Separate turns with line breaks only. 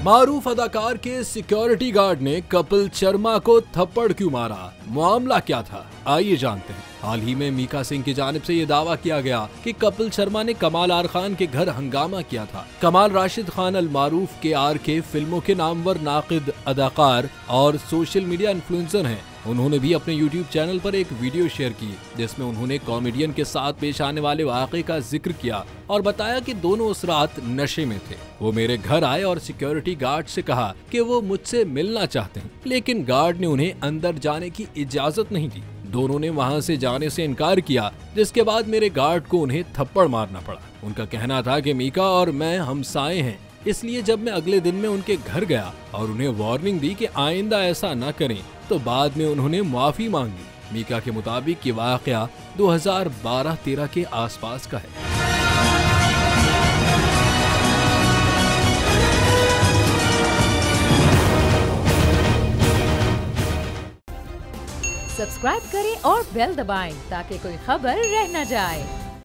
मारूफ अदाकार के security guard ने कपिल शर्मा को थप्पड़ क्यों मारा, मामला क्या था, आइए जानते हैं। हाल ही में मीका सिंह की जानिब से ये दावा किया गया कि कपिल शर्मा ने कमाल आर खान के घर हंगामा किया था। कमाल राशिद खान अल मारूफ के आर के फिल्मों के नामवर नाकिद, अदाकार और सोशल मीडिया इन्फ्लुएंसर हैं। उन्होंने भी अपने YouTube चैनल पर एक वीडियो शेयर की जिसमें उन्होंने कॉमेडियन के साथ पेश आने वाले वाक़े का जिक्र किया और बताया कि दोनों उस रात नशे में थे। वो मेरे घर आए और सिक्योरिटी गार्ड से कहा कि वो मुझसे मिलना चाहते हैं, लेकिन गार्ड ने उन्हें अंदर जाने की इजाजत नहीं दी। दोनों ने वहां से जाने से इनकार किया, जिसके बाद मेरे गार्ड को उन्हें थप्पड़ मारना पड़ा। उनका कहना था कि मीका और मैं हमसाए हैं, इसलिए जब मैं अगले दिन में उनके घर गया और उन्हें वार्निंग दी कि आइंदा ऐसा न करें, तो बाद में उन्होंने माफी मांग ली। मीका के मुताबिक ये वाकया 2012-13 के आसपास का है।
सब्सक्राइब करें और बेल दबाएं ताकि कोई खबर रह न जाए।